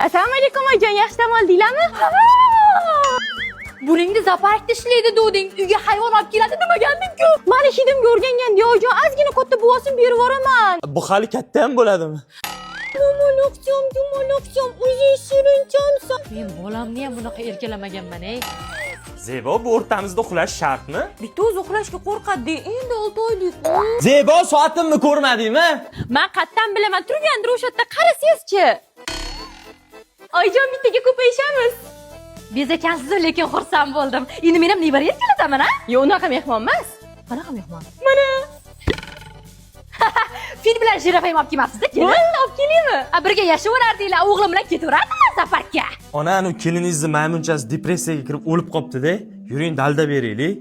Assalomu alaykum oyijon, yaxshi dam oldinglarmi? Burningni zaparakda ishlaydi degding, uyga hayvon olib keladi demaganding-ku. Mani hidimga o'rganganda oyijon, ozgina katta buvosini berib yuboraman. Bu hali katta ham bo'ladimi? Yumaloqcham, o'zi shirinchonsan. Men bolamni ham bunaqa erkalamaganman-ey. Zebo, bu o'rtamizda uxlash shartmi? Bitta o'zi uxlashga qo'rqadi, endi 6 oylik. Zebo, soatimni ko'rmadingmi? Men qayerdan bilaman, turgandir o'sha yerda, qarasangiz-chi. Oyijon, bittaga ko'payishamiz. Bezakansiz, lekin xursand bo'ldim. Endi men ham nevara erkalataman, ha? Yo'q, unaqa mehmon emas. Qanaqa mehmon? Mana. Fil bilan jirafa ham olib kelmabsiz-da, kelin. Bo'ldi, olib kelaymi? Birga yashaverardinglar, o'g'lim bilan ketaverardinglar safarga. Ona, anu keliningizni maymunchasi depressiyaga kirib o'lib qopti-da. Yuring, dalda beraylik.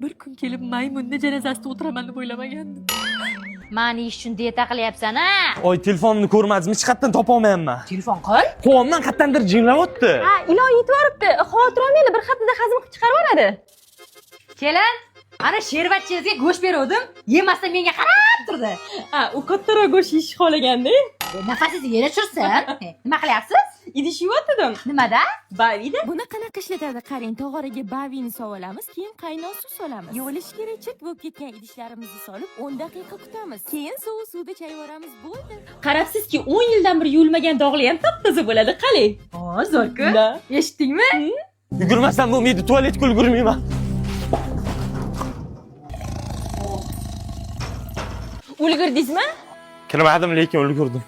Bir kun kelib maymunni janozasida o'tiraman deb o'ylamagandim. Mani ish uchun dieta qilyapsan-a? Oy, telefonimni ko'rmadingizmi? Hech qayerdan topa olmayapman. Telefon qil. Qo'limdan qayerdandir jinglayapti. Ha, ilon yetib olibdi. Xavotir olmanglar, bir haftada hazm qilib chiqarib oladi. Kelin, ana shervatchingizga go'sht beruvdim, yemasdan menga qarab turdi. Ha, u kattaroq go'sht yeyish xohlaganda. Nafasingiz yere tushsin. Nima qilyapsiz? Idish yuvotdim. Nimada? Bavida. Buni qanaqa ishlatadi? Qarang, tog'oraga bavini solamiz, keyin qaynoq suv solamiz. Yuvilishga chik bo'lib ketgan idishlarimizni solib 10 daqiqa kutamiz. Keyin sovuq suvda chayvoramiz, bo'ldi. Qarabsizki, 10 yildan beri yuvilmagan dog'li ham top-toza bo'ladi, qaling. Zo'rku. Eshitdingmi? Yugurmasam bo'lmaydi, tualetga ulgurmayman. Ulgurdingizmi? Kirmadim, lekin ulgurdim.